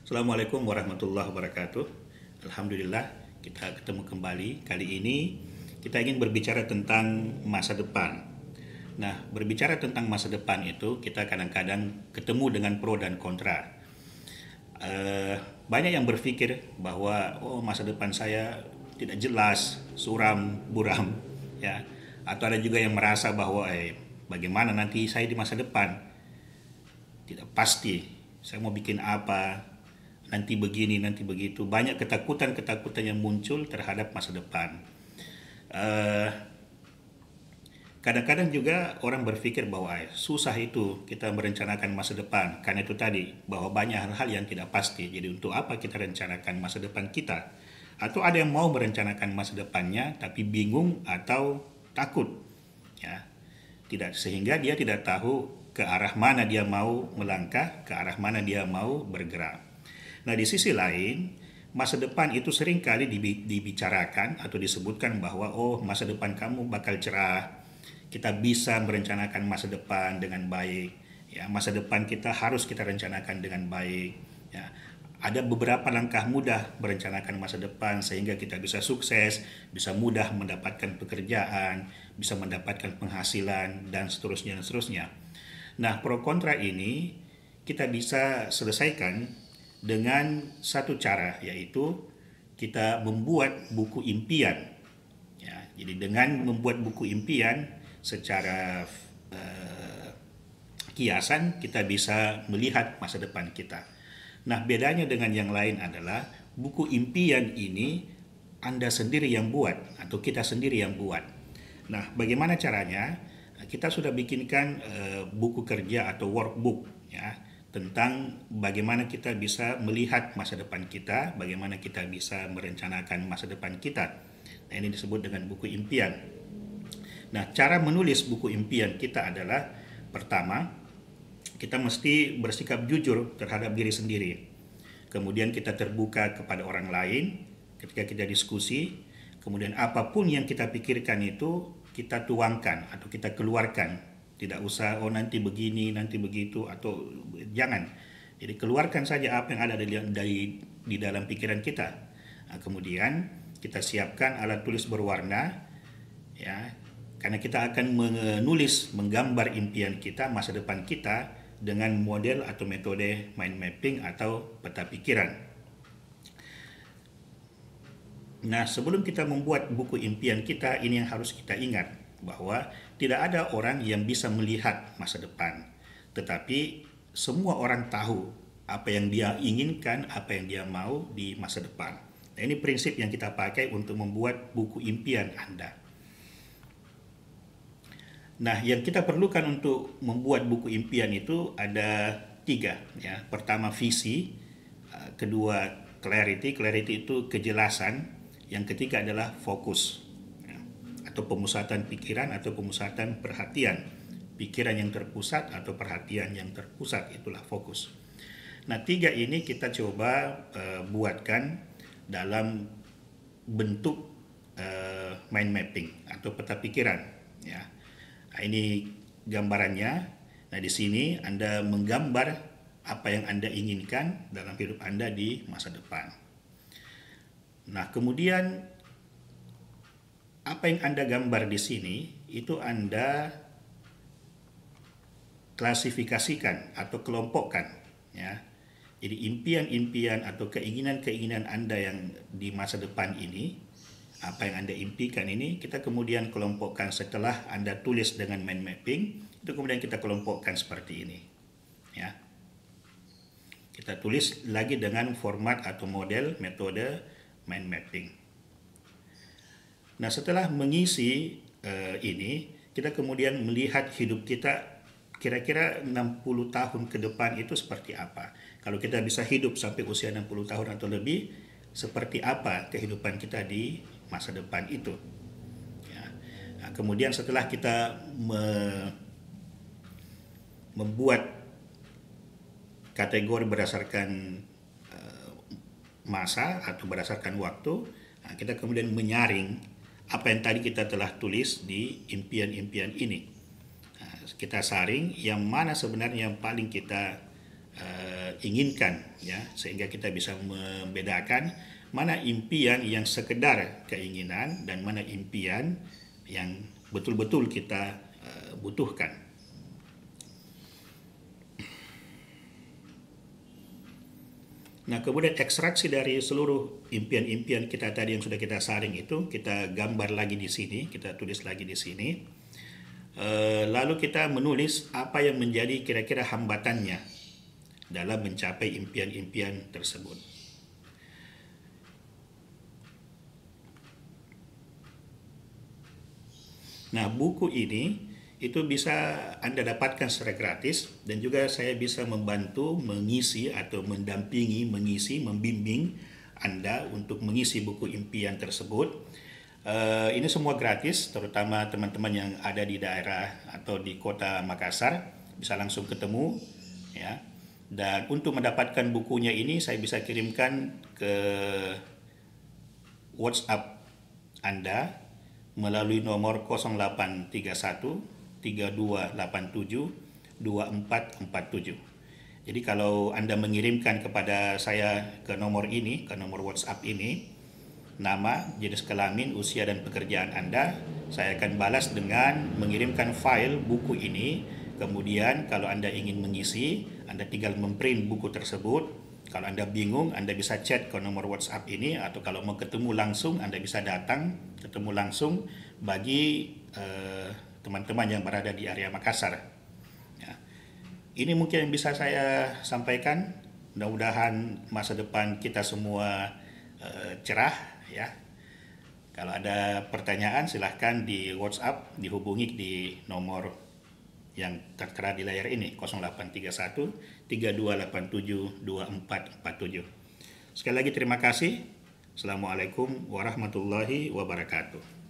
Assalamualaikum warahmatullahi wabarakatuh. Alhamdulillah kita ketemu kembali. Kali ini kita ingin berbicara tentang masa depan. Nah, berbicara tentang masa depan itu kita kadang-kadang ketemu dengan pro dan kontra. Banyak yang berpikir bahwa masa depan saya tidak jelas, suram, buram, ya. Atau ada juga yang merasa bahwa bagaimana nanti saya di masa depan tidak pasti. Saya mau bikin apa, nanti begini, nanti begitu. Banyak ketakutan-ketakutan yang muncul terhadap masa depan. Kadang-kadang juga orang berpikir bahwa susah itu kita merencanakan masa depan. Karena itu tadi, bahwa banyak hal-hal yang tidak pasti. Jadi untuk apa kita rencanakan masa depan kita? Atau ada yang mau merencanakan masa depannya tapi bingung atau takut. Ya, tidak, sehingga dia tidak tahu ke arah mana dia mau melangkah, ke arah mana dia mau bergerak. Nah, di sisi lain, masa depan itu seringkali dibicarakan atau disebutkan bahwa masa depan kamu bakal cerah. Kita bisa merencanakan masa depan dengan baik. Ya, masa depan kita harus kita rencanakan dengan baik. Ya, ada beberapa langkah mudah merencanakan masa depan sehingga kita bisa sukses, bisa mudah mendapatkan pekerjaan, bisa mendapatkan penghasilan dan seterusnya dan seterusnya. Nah, pro kontra ini kita bisa selesaikan dengan satu cara, yaitu kita membuat buku impian. Ya, jadi dengan membuat buku impian secara kiasan kita bisa melihat masa depan kita. Nah, bedanya dengan yang lain adalah buku impian ini Anda sendiri yang buat atau kita sendiri yang buat. Nah, bagaimana caranya? Kita sudah bikinkan buku kerja atau workbook ya, tentang bagaimana kita bisa melihat masa depan kita, bagaimana kita bisa merencanakan masa depan kita. Nah, ini disebut dengan buku impian. Nah, cara menulis buku impian kita adalah pertama, kita mesti bersikap jujur terhadap diri sendiri. Kemudian kita terbuka kepada orang lain ketika kita diskusi. Kemudian apapun yang kita pikirkan itu kita tuangkan atau kita keluarkan. Tidak usah nanti begini, nanti begitu, atau jangan. Jadi keluarkan saja apa yang ada di dalam pikiran kita. Nah, kemudian kita siapkan alat tulis berwarna, ya, karena kita akan menulis, menggambar impian kita, masa depan kita dengan model atau metode mind mapping atau peta pikiran. Nah, sebelum kita membuat buku impian kita, ini yang harus kita ingat, bahwa tidak ada orang yang bisa melihat masa depan. Tetapi semua orang tahu apa yang dia inginkan, apa yang dia mau di masa depan. Nah, ini prinsip yang kita pakai untuk membuat buku impian Anda. Nah, yang kita perlukan untuk membuat buku impian itu ada 3. Ya. Pertama, visi. Kedua, clarity. Clarity itu kejelasan. Yang ketiga adalah fokus, ya, atau pemusatan pikiran atau pemusatan perhatian. Pikiran yang terpusat atau perhatian yang terpusat, itulah fokus. Nah, 3 ini kita coba buatkan dalam bentuk mind mapping atau peta pikiran. Ya. Nah, ini gambarannya. Nah, di sini Anda menggambar apa yang Anda inginkan dalam hidup Anda di masa depan. Nah, kemudian apa yang Anda gambar di sini itu Anda klasifikasikan atau kelompokkan, ya. Jadi impian-impian atau keinginan-keinginan Anda yang di masa depan ini, apa yang Anda impikan ini, kita kemudian kelompokkan setelah Anda tulis dengan mind mapping, itu kemudian kita kelompokkan seperti ini. Ya. Kita tulis lagi dengan format atau model metode mind mapping. Nah, setelah mengisi ini, kita kemudian melihat hidup kita kira-kira 60 tahun ke depan itu seperti apa. Kalau kita bisa hidup sampai usia 60 tahun atau lebih, seperti apa kehidupan kita di masa depan itu. Ya. Nah, kemudian setelah kita membuat kategori berdasarkan masa atau berdasarkan waktu, nah, kita kemudian menyaring apa yang tadi kita telah tulis di impian-impian ini. Nah, kita saring yang mana sebenarnya yang paling kita inginkan, ya, sehingga kita bisa membedakan mana impian yang sekedar keinginan dan mana impian yang betul-betul kita butuhkan. Nah, kemudian ekstraksi dari seluruh impian-impian kita tadi yang sudah kita saring itu, kita gambar lagi di sini, kita tulis lagi di sini. Lalu kita menulis apa yang menjadi kira-kira hambatannya dalam mencapai impian-impian tersebut. Nah, buku ini itu bisa Anda dapatkan secara gratis, dan juga saya bisa membantu mengisi atau mendampingi, membimbing Anda untuk mengisi buku impian tersebut. Ini semua gratis, terutama teman-teman yang ada di daerah atau di kota Makassar bisa langsung ketemu, ya. Dan untuk mendapatkan bukunya ini saya bisa kirimkan ke WhatsApp Anda melalui nomor 0831 3287 2447. Jadi kalau Anda mengirimkan kepada saya ke nomor ini, ke nomor WhatsApp ini, nama, jenis kelamin, usia, dan pekerjaan Anda, saya akan balas dengan mengirimkan file buku ini. Kemudian kalau Anda ingin mengisi, Anda tinggal memprint buku tersebut. Kalau Anda bingung, Anda bisa chat ke nomor WhatsApp ini, atau kalau mau ketemu langsung, Anda bisa datang ketemu langsung bagi teman-teman yang berada di area Makassar. Ya. Ini mungkin yang bisa saya sampaikan. Mudah-mudahan masa depan kita semua cerah, ya. Kalau ada pertanyaan silahkan di WhatsApp, dihubungi di nomor yang tertera di layar ini, 0831 3287 2447. Sekali lagi terima kasih. Assalamualaikum warahmatullahi wabarakatuh.